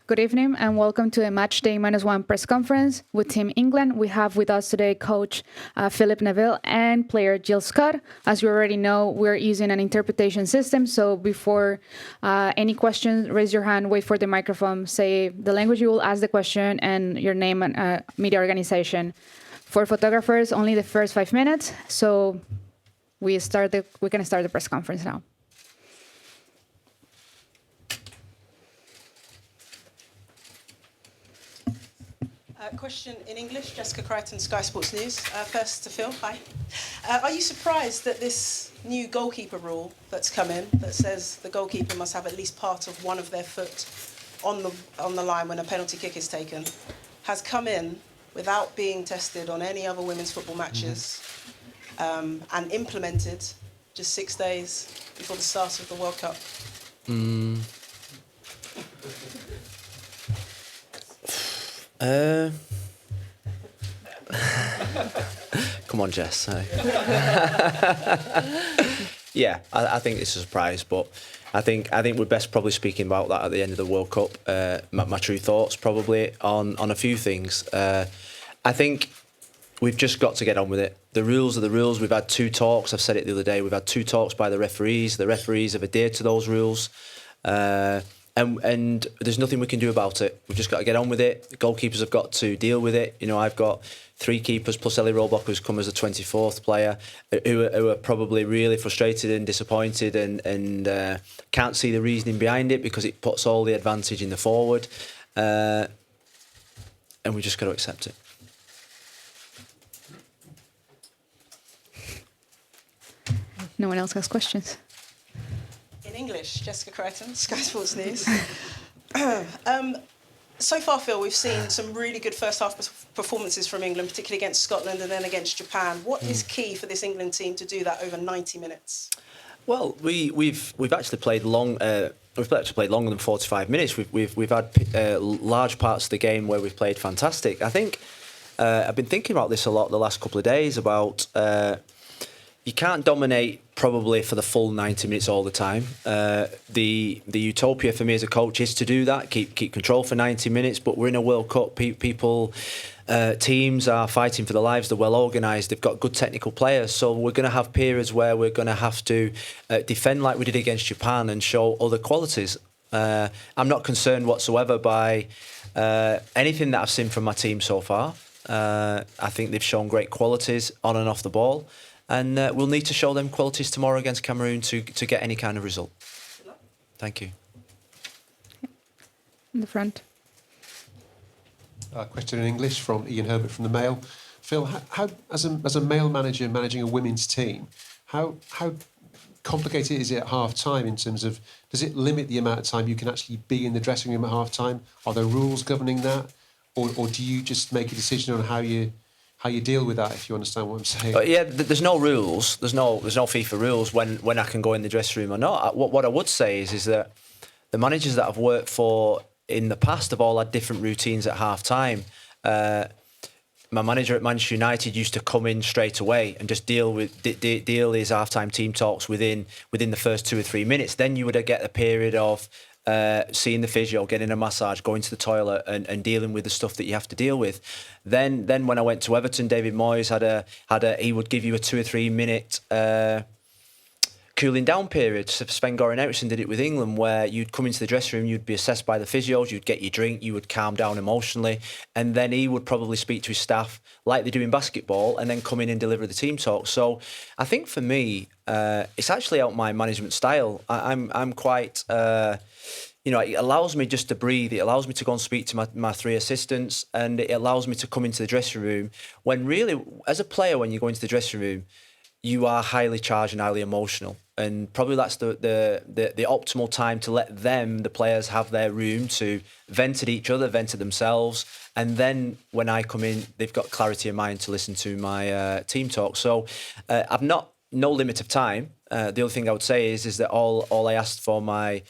Good evening and welcome to the Match Day -1 press conference with Team England. We have with us today coach Philip Neville and player Jill Scott. As you already know, we're using an interpretation system. So before any questions, raise your hand, wait for the microphone, say the language you will ask the question and your name and media organization. For photographers, only the first 5 minutes. So we can start the press conference now. Question in English, Jessica Crichton, Sky Sports News. First to Phil, hi. Are you surprised that this new goalkeeper rule that's come in that says the goalkeeper must have at least part of one of their foot on the line when a penalty kick is taken has come in without being tested on any other women's football matches and implemented just 6 days before the start of the World Cup? Come on, Jess. Yeah, I think it's a surprise, but I think we're best probably speaking about that at the end of the World Cup. My true thoughts probably on a few things. I think we've just got to get on with it. The rules are the rules. We've had 2 talks. I've said it the other day. We've had 2 talks by the referees. The referees have adhered to those rules. And there's nothing we can do about it. We've just got to get on with it. The goalkeepers have got to deal with it. You know, I've got 3 keepers plus Ellie Roebuck, who's come as a 24th player, who are probably really frustrated and disappointed and can't see the reasoning behind it because it puts all the advantage in the forward. And we just got to accept it. No one else has questions. In English, Jessica Crichton, Sky Sports News. So far, Phil, we've seen some really good first-half performances from England, particularly against Scotland and then against Japan. What is key for this England team to do that over 90 minutes? Well, we've actually played long. We've actually played longer than 45 minutes. We've had large parts of the game where we've played fantastic. I think I've been thinking about this a lot the last couple of days about. You can't dominate probably for the full 90 minutes all the time. The utopia for me as a coach is to do that, keep control for 90 minutes. But we're in a World Cup. Teams are fighting for their lives. They're well organised. They've got good technical players. So we're going to have periods where we're going to have to defend like we did against Japan and show other qualities. I'm not concerned whatsoever by anything that I've seen from my team so far. I think they've shown great qualities on and off the ball. And we'll need to show them qualities tomorrow against Cameroon to get any kind of result. Thank you. In the front. Question in English from Ian Herbert from the Mail. Phil, how as a male manager managing a women's team, how complicated is it at half time in terms of, does it limit the amount of time you can actually be in the dressing room at half time? Are there rules governing that, or do you just make a decision on how you deal with that, if you understand what I'm saying? Yeah, there's no rules. There's no FIFA rules when I can go in the dressing room or not. What I would say is that the managers that I've worked for in the past have all had different routines at half time. My manager at Manchester United used to come in straight away and just deal his half-time team talks within the first 2 or 3 minutes. Then you would get a period of seeing the physio, getting a massage, going to the toilet and dealing with the stuff that you have to deal with. Then when I went to Everton, David Moyes he would give you a 2 or 3 minute cooling down period. Sven-Göran Eriksson did it with England, where you'd come into the dressing room, you'd be assessed by the physios, you'd get your drink, you would calm down emotionally, and then he would probably speak to his staff like they do in basketball and then come in and deliver the team talk. So I think for me, it's actually out my management style. I'm quite... it allows me just to breathe. It allows me to go and speak to my 3 assistants, and it allows me to come into the dressing room when really, as a player, when you go into the dressing room, you are highly charged and highly emotional. And probably that's the optimal time to let the players, have their room to vent at each other, vent at themselves. And then when I come in, they've got clarity of mind to listen to my team talk. So I've no limit of time. The other thing I would say is that all I asked for my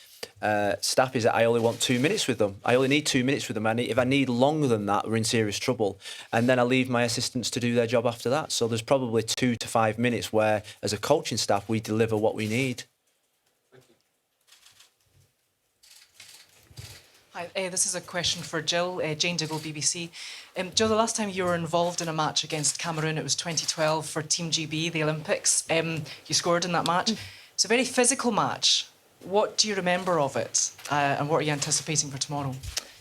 staff is that I only want 2 minutes with them. I only need 2 minutes with them. And if I need longer than that, we're in serious trouble. And then I leave my assistants to do their job after that. So there's probably 2 to 5 minutes where, as a coaching staff, we deliver what we need. Hi, this is a question for Jill, Jane Duggal, BBC. Jill, the last time you were involved in a match against Cameroon, it was 2012 for Team GB, the Olympics. You scored in that match. It's a very physical match. What do you remember of it, and what are you anticipating for tomorrow?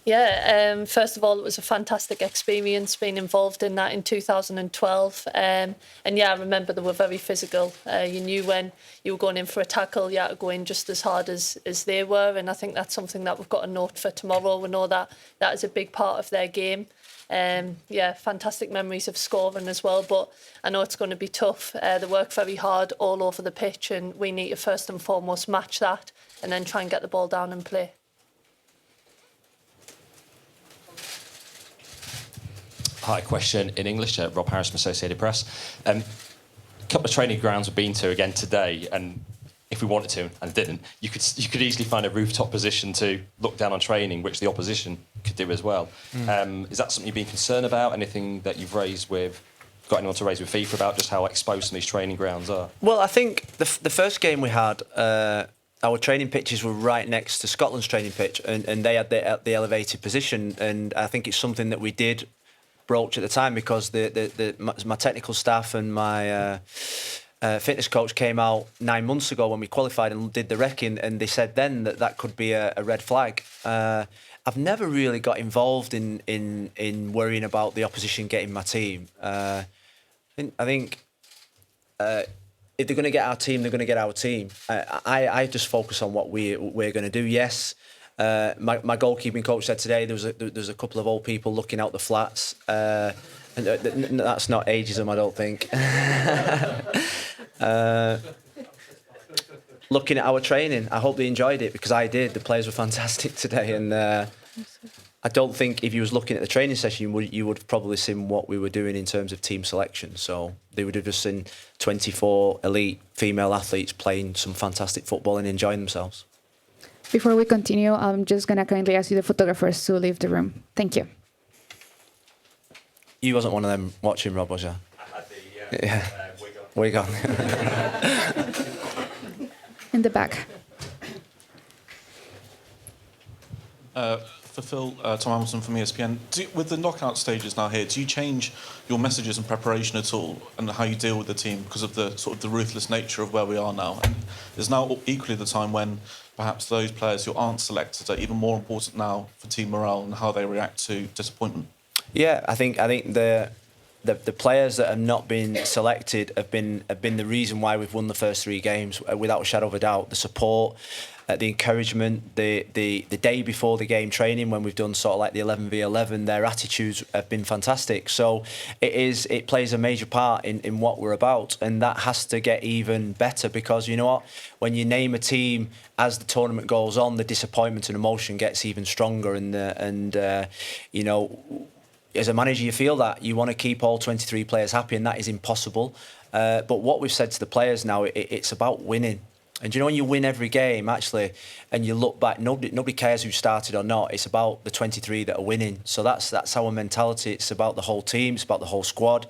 Yeah, first of all, it was a fantastic experience being involved in that in 2012. And yeah, I remember they were very physical. You knew when you were going in for a tackle, you had to go in just as hard as they were. And I think that's something that we've got to note for tomorrow. We know that that is a big part of their game. Yeah, fantastic memories of scoring as well. But I know it's going to be tough. They work very hard all over the pitch, and we need to first and foremost match that and then try and get the ball down and play. Hi, question in English. Rob Harris from Associated Press. A couple of training grounds we've been to again today, and if we wanted to and didn't, you could easily find a rooftop position to look down on training, which the opposition could do as well. Is that something you've been concerned about? Anything that you've got anyone to raise with FIFA about just how exposed some of these training grounds are? Well, I think the first game we had, our training pitches were right next to Scotland's training pitch, and they had the elevated position, and I think it's something that we did broach at the time, because my technical staff and my fitness coach came out 9 months ago when we qualified and did the recce, and they said then that could be a red flag. I've never really got involved in worrying about the opposition getting my team. I think if they're going to get our team, they're going to get our team. I just focus on what we're going to do. Yes. My goalkeeping coach said today there's a couple of old people looking out the flats, and that's not ageism, I don't think. Looking at our training, I hope they enjoyed it, because I did. The players were fantastic today, and I don't think if you was looking at the training session, you would have probably seen what we were doing in terms of team selection. So they would have just seen 24 elite female athletes playing some fantastic football and enjoying themselves. Before we continue, I'm just going to kindly ask you, the photographers, to leave the room. Thank you. You wasn't one of them watching, Rob, was you? I had the Where you gone? In the back. For Phil, Tom Hamilton from ESPN. With the knockout stages now here, do you change your messages and preparation at all, and how you deal with the team because of the sort of the ruthless nature of where we are now? And is now equally the time when perhaps those players who aren't selected are even more important now for team morale and how they react to disappointment? Yeah, I think the players that have not been selected have been the reason why we've won the first 3 games, without a shadow of a doubt. The support, the encouragement, the day before the game training, when we've done sort of like the 11v11, their attitudes have been fantastic. So it plays a major part in what we're about, and that has to get even better, because you know what, when you name a team as the tournament goes on, the disappointment and emotion gets even stronger, and you know, as a manager, you feel that you want to keep all 23 players happy, and that is impossible. But what we've said to the players now, it's about winning. And you know, when you win every game, actually, and you look back, nobody cares who started or not. It's about the 23 that are winning. So that's our mentality. It's about the whole team. It's about the whole squad,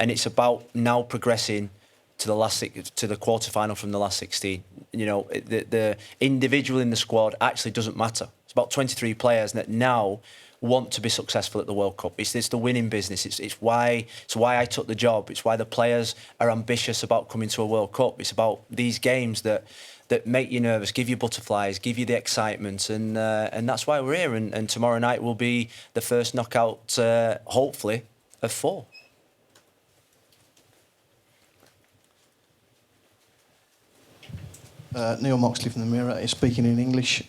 and it's about now progressing to the quarter-final from the last 16. You know, the individual in the squad actually doesn't matter. It's about 23 players that now want to be successful at the World Cup. It's the winning business. It's why I took the job. It's why the players are ambitious about coming to a World Cup. It's about these games that make you nervous, give you butterflies, give you the excitement, and that's why we're here. And tomorrow night will be the first knockout, hopefully, of 4. Neil Moxley from the Mirror is speaking in English.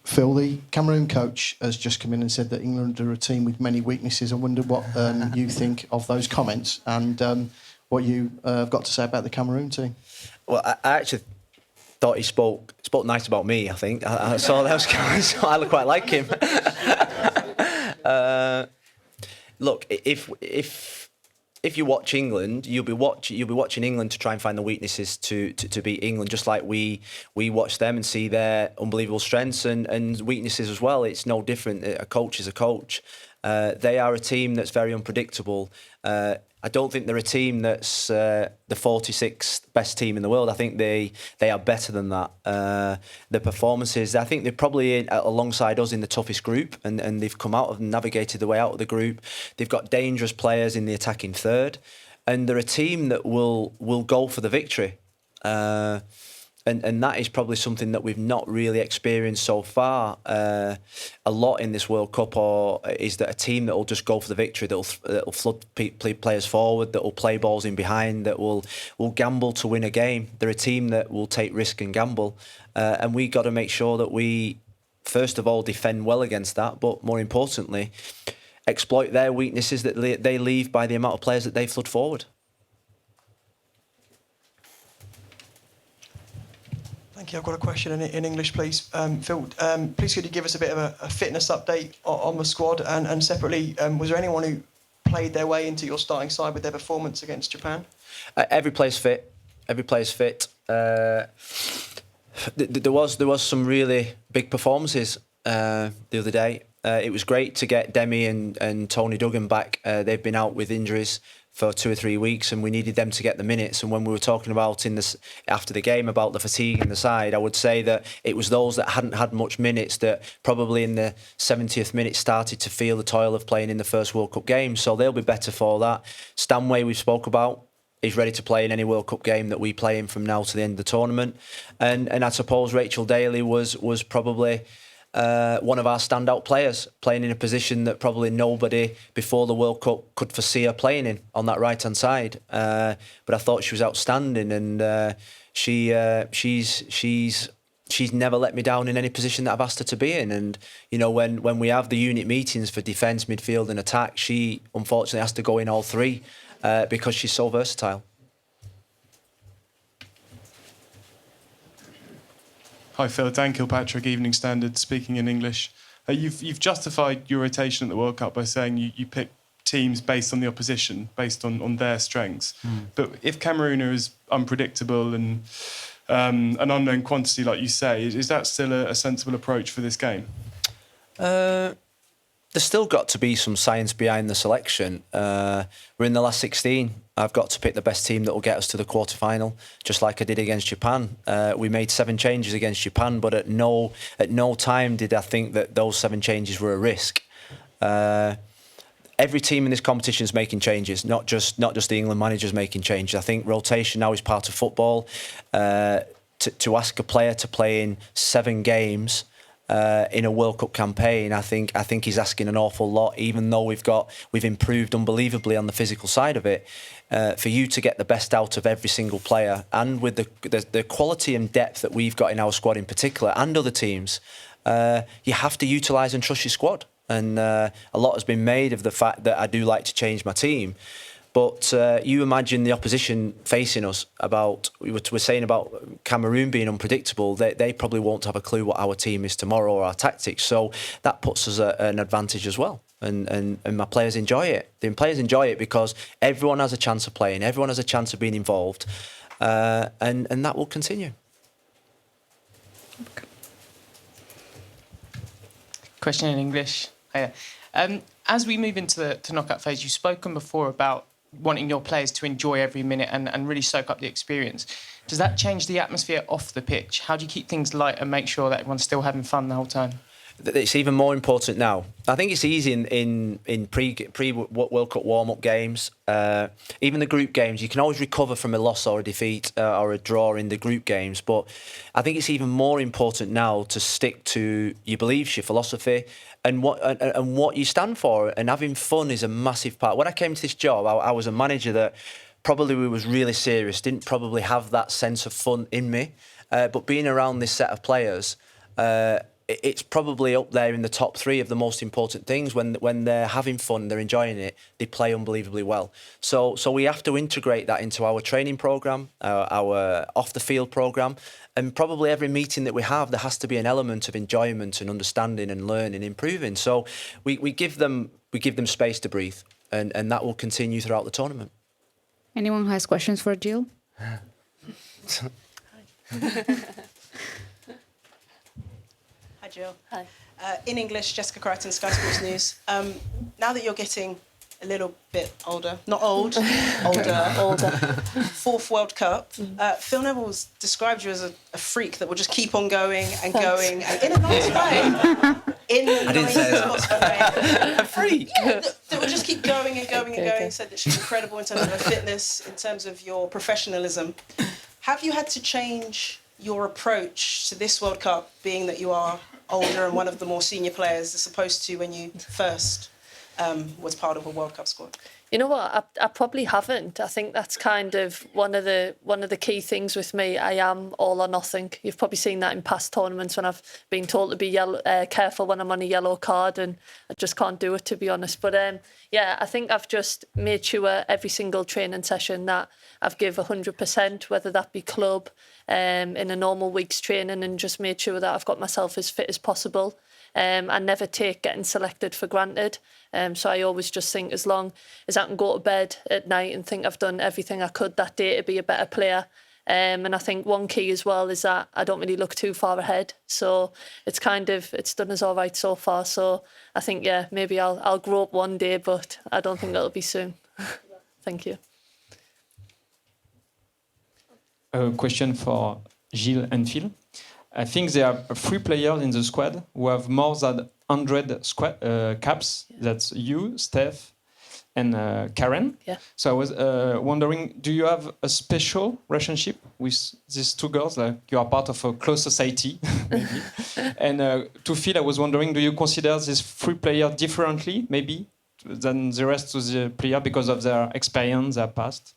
Phil, the Cameroon coach has just come in and said that England are a team with many weaknesses. I wonder what you think of those comments, and what you have got to say about the Cameroon team. Well, I actually thought he spoke nice about me. I think I saw those comments, so I quite like him. Look, if you watch England, you'll be watching England to try and find the weaknesses to beat England, just like we watch them and see their unbelievable strengths and weaknesses as well. It's no different. A coach is a coach. They are a team that's very unpredictable. I don't think they're a team that's the 46th best team in the world. I think they are better than that. The performances, I think they're probably alongside us in the toughest group, and they've come out and navigated the way out of the group. They've got dangerous players in the attacking third, and they're a team that will go for the victory. And that is probably something that we've not really experienced so far a lot in this World Cup, or is that a team that will just go for the victory, that will flood players forward, that will play balls in behind, that will gamble to win a game. They're a team that will take risk and gamble, and we got to make sure that we, first of all, defend well against that, but more importantly, exploit their weaknesses that they leave by the amount of players that they flood forward. Thank you. I've got a question in English, please. Phil, please could you give us a bit of a fitness update on the squad? And separately, was there anyone who played their way into your starting side with their performance against Japan? Every player's fit. Every player's fit. There was some really big performances the other day. It was great to get Demi and Tony Duggan back. They've been out with injuries for 2 or 3 weeks, and we needed them to get the minutes. And when we were talking about after the game about the fatigue in the side, I would say that it was those that hadn't had much minutes that probably in the 70th minute started to feel the toil of playing in the first World Cup game. So they'll be better for that. Stanway, we spoke about, is ready to play in any World Cup game that we play in from now to the end of the tournament. And I suppose Rachel Daly was probably one of our standout players, playing in a position that probably nobody before the World Cup could foresee her playing in, on that right-hand side. But I thought she was outstanding, and she's never let me down in any position that I've asked her to be in. And you know, when we have the unit meetings for defence, midfield, and attack, she unfortunately has to go in all three because she's so versatile. Hi Phil, Dan Kilpatrick, Evening Standard, speaking in English. You've justified your rotation at the World Cup by saying you pick teams based on the opposition, based on their strengths. But if Cameroon are as unpredictable and an unknown quantity, like you say, is that still a sensible approach for this game? There's still got to be some science behind the selection. We're in the last 16. I've got to pick the best team that will get us to the quarter-final, just like I did against Japan. We made 7 changes against Japan, but at no time did I think that those 7 changes were a risk. Every team in this competition is making changes, not just the England managers making changes. I think rotation now is part of football. To ask a player to play in 7 games in a World Cup campaign, I think he's asking an awful lot. Even though we've improved unbelievably on the physical side of it, for you to get the best out of every single player, and with the quality and depth that we've got in our squad in particular, and other teams, you have to utilise and trust your squad. And a lot has been made of the fact that I do like to change my team. But you imagine the opposition facing us about, we were saying about Cameroon being unpredictable, they probably won't have a clue what our team is tomorrow or our tactics. So that puts us at an advantage as well. And my players enjoy it. The players enjoy it because everyone has a chance of playing, everyone has a chance of being involved, and that will continue. Question in English. Hiya. As we move into the knockout phase, you've spoken before about wanting your players to enjoy every minute and really soak up the experience. Does that change the atmosphere off the pitch? How do you keep things light and make sure that everyone's still having fun the whole time? It's even more important now. I think it's easy in pre World Cup warm-up games. Even the group games, you can always recover from a loss or a defeat or a draw in the group games. But I think it's even more important now to stick to your beliefs, your philosophy, and what you stand for. And having fun is a massive part. When I came to this job, I was a manager that probably was really serious, didn't probably have that sense of fun in me. But being around this set of players, it's probably up there in the top 3 of the most important things. When they're having fun, they're enjoying it, they play unbelievably well. So we have to integrate that into our training programme, our off-the-field programme, and probably every meeting that we have, there has to be an element of enjoyment and understanding and learning, improving. So we give them space to breathe, and that will continue throughout the tournament. Anyone who has questions for Jill? Hi, Jill. Hi. In English, Jessica Crichton, Sky Sports News. Now that you're getting a little bit older, not old, older. Fourth World Cup. Phil Neville's described you as a freak that will just keep on going and going, and in a nice way. In the nicest possible way. A freak. Yeah, that will just keep going and going and going. Said that she's incredible in terms of her fitness, in terms of your professionalism. Have you had to change your approach to this World Cup, being that you are older and one of the more senior players, as opposed to when you first was part of a World Cup squad? You know what? I probably haven't. I think that's kind of one of the key things with me. I am all or nothing. You've probably seen that in past tournaments when I've been told to be careful when I'm on a yellow card, and I just can't do it, to be honest. But yeah, I think I've just made sure every single training session that I've give 100%, whether that be club, in a normal week's training, and just made sure that I've got myself as fit as possible. I never take getting selected for granted. So I always just think as long as I can go to bed at night and think I've done everything I could that day to be a better player. And I think one key as well is that I don't really look too far ahead. So it's done us all right so far. So I think, yeah, maybe I'll grow up one day, but I don't think that'll be soon. Thank you. A question for Gilles and Phil. I think there are 3 players in the squad who have more than 100 caps. That's you, Steph, and Karen. Yeah. So I was wondering, do you have a special relationship with these 2 girls? Like you are part of a close society, maybe. And to Phil, I was wondering, do you consider these 3 players differently, maybe, than the rest of the players because of their experience, their past?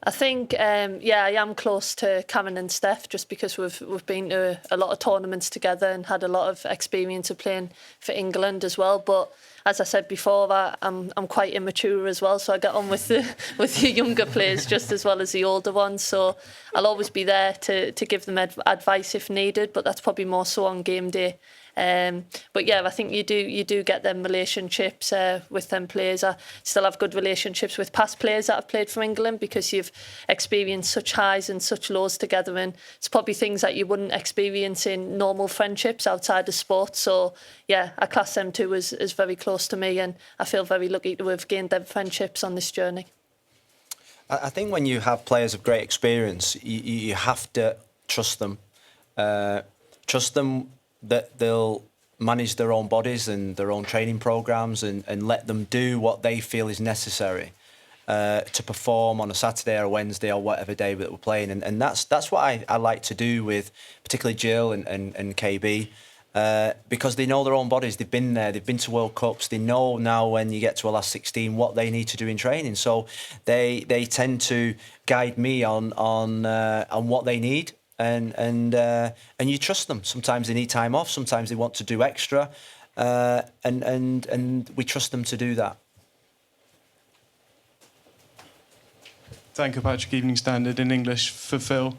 I think, yeah, I am close to Cameron and Steph just because we've been to a lot of tournaments together and had a lot of experience of playing for England as well. But as I said before, I'm quite immature as well, so I get on with the younger players just as well as the older ones. So I'll always be there to give them advice if needed, but that's probably more so on game day. But yeah, I think you do get them relationships with them players. I still have good relationships with past players that have played for England because you've experienced such highs and such lows together, and it's probably things that you wouldn't experience in normal friendships outside of sport. So yeah, I class them two as very close to me, and I feel very lucky to have gained them friendships on this journey. I think when you have players of great experience, you have to trust them. Trust them that they'll manage their own bodies and their own training programs and let them do what they feel is necessary to perform on a Saturday or a Wednesday or whatever day that we're playing. And that's what I like to do with particularly Jill and KB, because they know their own bodies. They've been there. They've been to World Cups. They know now when you get to a last 16 what they need to do in training. So they tend to guide me on what they need. And you trust them. Sometimes they need time off. Sometimes they want to do extra, and we trust them to do that. Thank you, Patrick. Evening Standard in English for Phil.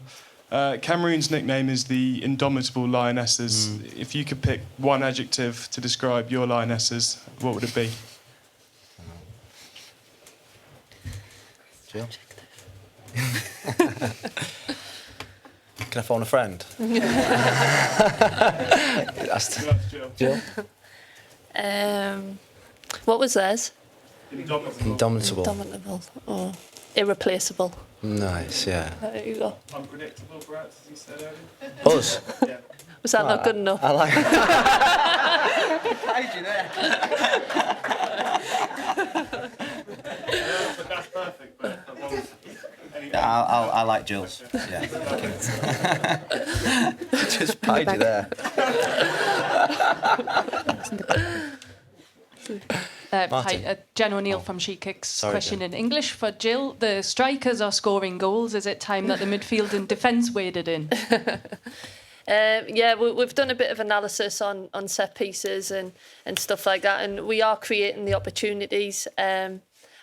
Cameroon's nickname is the Indomitable Lionesses. If you could pick one adjective to describe your Lionesses, what would it be? Jill? Can I phone a friend? Jill? What was theirs? Indomitable. Indomitable. Oh, irreplaceable. Nice, yeah. There you go. Unpredictable, perhaps, as you said earlier. Us? Yeah. Was that not good enough? I like But that's perfect. But I like Jill's. Yeah. Just pied you there. Hi, Jen O'Neill from She Kicks. Sorry, Question Jen. in English for Jill. The strikers are scoring goals. Is it time that the midfield and defence waded in? Yeah, we've done a bit of analysis on set pieces and stuff like that, and we are creating the opportunities.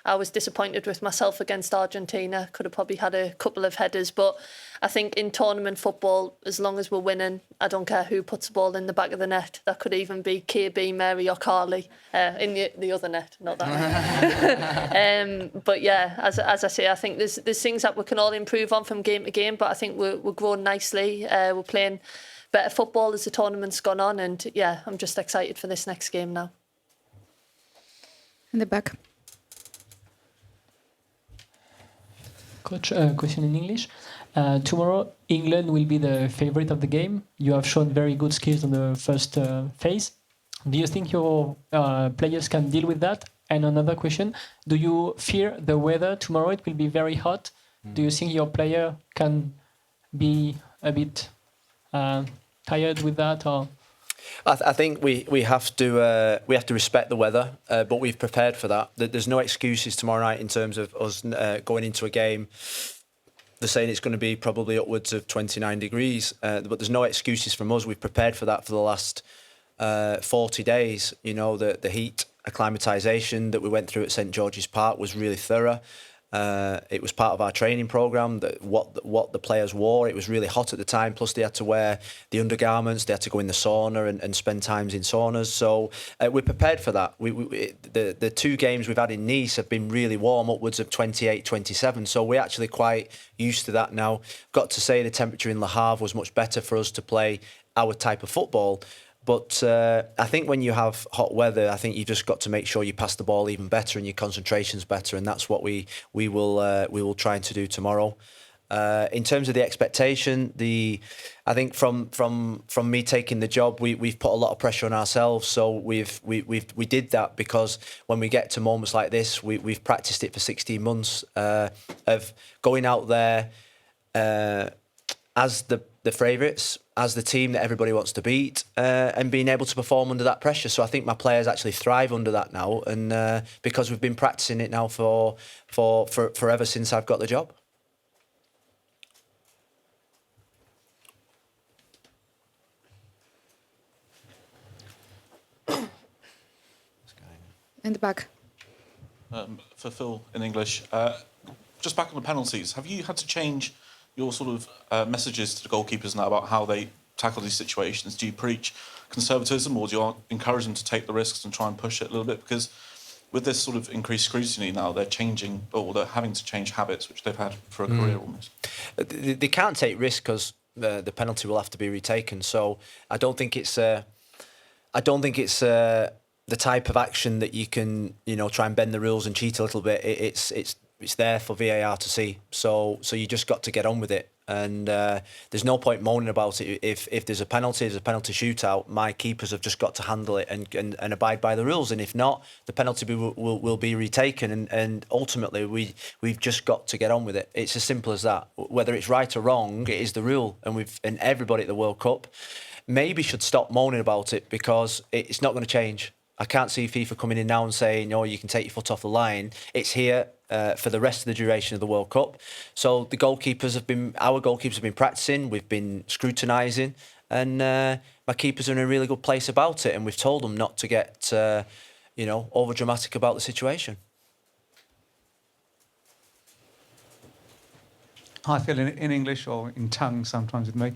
I was disappointed with myself against Argentina. Could have probably had a couple of headers, but I think in tournament football, as long as we're winning, I don't care who puts the ball in the back of the net. That could even be KB, Mary or Carly in the other net, not that net. But yeah, as I say, I think there's things that we can all improve on from game to game, but I think we're growing nicely. We're playing better football as the tournament's gone on, and yeah, I'm just excited for this next game now. In the back. Coach, question in English. Tomorrow, England will be the favorite of the game. You have shown very good skills on the first phase. Do you think your players can deal with that? And another question, do you fear the weather tomorrow? It will be very hot. Do you think your player can be a bit tired with that? Or I think we have to respect the weather, but we've prepared for that. There's no excuses tomorrow night in terms of us going into a game. They're saying it's going to be probably upwards of 29 degrees, but there's no excuses from us. We've prepared for that for the last 40 days. You know, the heat acclimatisation that we went through at St George's Park was really thorough. It was part of our training programme, that what the players wore. It was really hot at the time, plus they had to wear the undergarments, they had to go in the sauna and spend times in saunas. So we're prepared for that. The 2 games we've had in Nice have been really warm, upwards of 28, 27. So we're actually quite used to that now. Got to say the temperature in Le Havre was much better for us to play our type of football. But I think when you have hot weather, I think you've just got to make sure you pass the ball even better and your concentration's better, and that's what we will try to do tomorrow. In terms of the expectation, I think from me taking the job, we've put a lot of pressure on ourselves. So we did that because when we get to moments like this, we've practiced it for 16 months of going out there as the favourites, as the team that everybody wants to beat, and being able to perform under that pressure. So I think my players actually thrive under that now, and because we've been practicing it now for forever since I've got the job. In the back. For Phil in English, just back on the penalties, have you had to change your sort of messages to the goalkeepers now about how they tackle these situations? Do you preach conservatism, or do you encourage them to take the risks and try and push it a little bit? Because with this sort of increased scrutiny now, they're changing, or they're having to change habits, which they've had for a career almost. They can't take risks because the penalty will have to be retaken. So I don't think it's the type of action that you can, try and bend the rules and cheat a little bit. It's there for VAR to see. So you just got to get on with it. And there's no point moaning about it. If there's a penalty shootout, my keepers have just got to handle it and abide by the rules. And if not, the penalty will be retaken. And ultimately, we've just got to get on with it. It's as simple as that. Whether it's right or wrong, it is the rule. And everybody at the World Cup maybe should stop moaning about it, because it's not going to change. I can't see FIFA coming in now and saying, no, you can take your foot off the line. It's here for the rest of the duration of the World Cup. So our goalkeepers have been practicing, we've been scrutinising, and my keepers are in a really good place about it. And we've told them not to get, over dramatic about the situation. Hi, Phil, in English, or in tongue sometimes with me.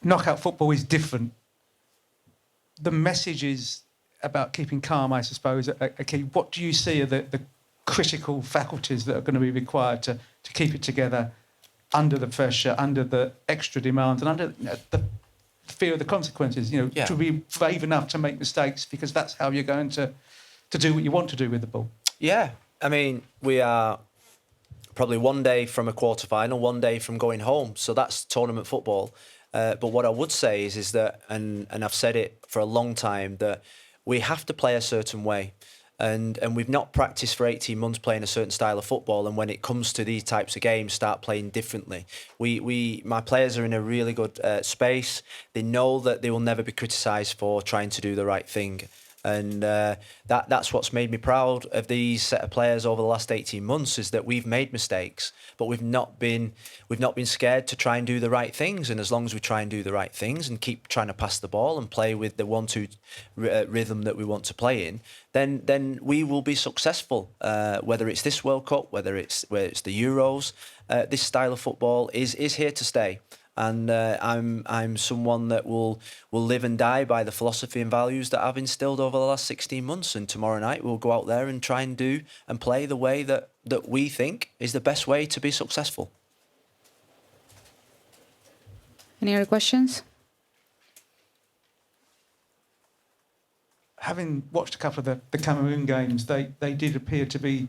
Knockout football is different. The messages about keeping calm, I suppose, are key. What do you see are the critical faculties that are going to be required to keep it together under the pressure, under the extra demands, and under the fear of the consequences? To be brave enough to make mistakes, because that's how you're going to do what you want to do with the ball. Yeah, I mean, we are probably one day from a quarter-final, one day from going home. So that's tournament football. But what I would say is that, and I've said it for a long time, that we have to play a certain way. And we've not practiced for 18 months playing a certain style of football. And when it comes to these types of games, start playing differently. My players are in a really good space. They know that they will never be criticised for trying to do the right thing. And that's what's made me proud of these set of players over the last 18 months, is that we've made mistakes, but we've not been scared to try and do the right things. And as long as we try and do the right things and keep trying to pass the ball and play with the 1-2 rhythm that we want to play in, then we will be successful. Whether it's this World Cup, whether it's the Euros, this style of football is here to stay. And I'm someone that will live and die by the philosophy and values that I've instilled over the last 16 months. And tomorrow night we'll go out there and try and do and play the way that we think is the best way to be successful. Any other questions? Having watched a couple of the Cameroon games, they did appear to be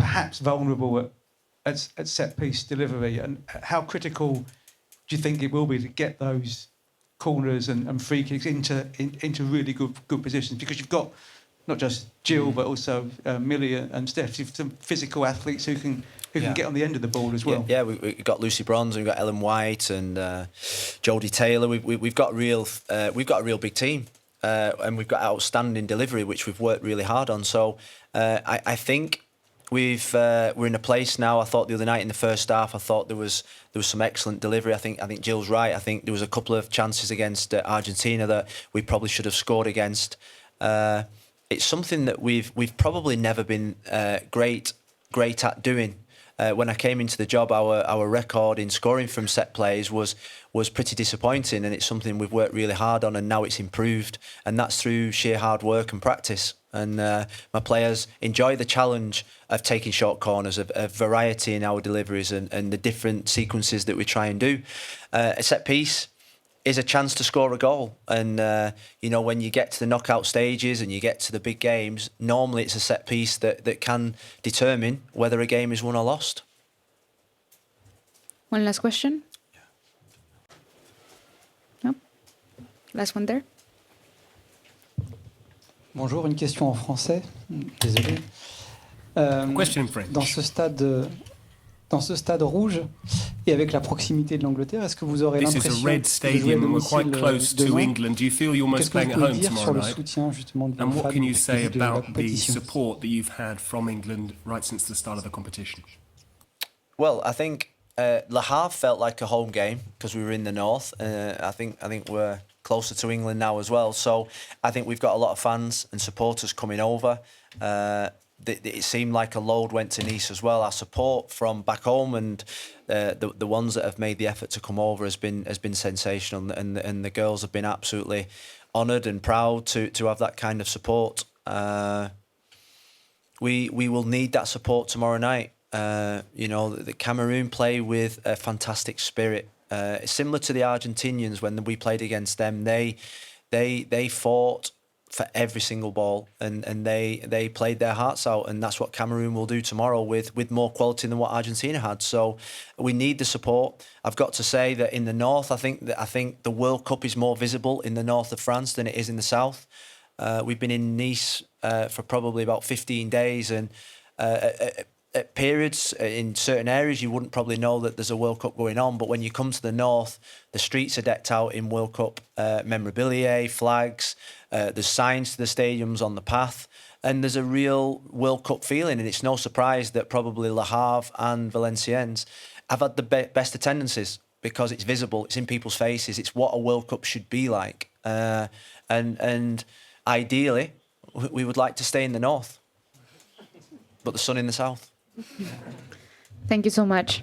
perhaps vulnerable at set piece delivery, and how critical do you think it will be to get those corners and free kicks into really good positions? Because you've got not just Jill but also Millie and Steph. You've some physical athletes who can get on the end of the ball as well. Yeah, we've got Lucy Bronze, we've got Ellen White and Jodie Taylor. We've got a real big team, and we've got outstanding delivery, which we've worked really hard on. So I think we're in a place now. I thought the other night in the first half, I thought there was some excellent delivery. I think Jill's right. I think there was a couple of chances against Argentina that we probably should have scored against. It's something that we've probably never been great at doing. When I came into the job, our record in scoring from set plays was pretty disappointing, and it's something we've worked really hard on, and now it's improved, and that's through sheer hard work and practice. And my players enjoy the challenge of taking short corners, of variety in our deliveries, and the different sequences that we try and do. A set piece is a chance to score a goal, and when you get to the knockout stages and you get to the big games, normally it's a set piece that can determine whether a game is won or lost. One last question. No? Last one there. Bonjour, une question en français. Désolé. Question in French. Dans ce stade rouge et avec la proximité de l'Angleterre, est-ce que vous aurez This is a l'impression red de jouer stadium à and we're quite domicile close to demain? England. Do you feel you're almost Qu'est-ce que vous playing at pouvez home dire sur tomorrow le night? soutien justement de vos And what fans can you depuis say le début de la about the compétition? support that you've had from England right since the start of the competition? Well, I think Le Havre felt like a home game because we were in the north. I think we're closer to England now as well. So I think we've got a lot of fans and supporters coming over. It seemed like a load went to Nice as well. Our support from back home and the ones that have made the effort to come over has been sensational, and the girls have been absolutely honoured and proud to have that kind of support. We will need that support tomorrow night. The Cameroon play with a fantastic spirit, similar to the Argentinians when we played against them. They fought for every single ball, and they played their hearts out, and that's what Cameroon will do tomorrow with more quality than what Argentina had. So we need the support. I've got to say that in the north, I think the World Cup is more visible in the north of France than it is in the south. We've been in Nice for probably about 15 days, and at periods in certain areas you wouldn't probably know that there's a World Cup going on, but when you come to the north, the streets are decked out in World Cup memorabilia, flags, there's signs to the stadiums on the path, and there's a real World Cup feeling, and it's no surprise that probably Le Havre and Valenciennes have had the best attendances because it's visible, it's in people's faces, it's what a World Cup should be like, and ideally we would like to stay in the north, but the sun in the south. Thank you so much.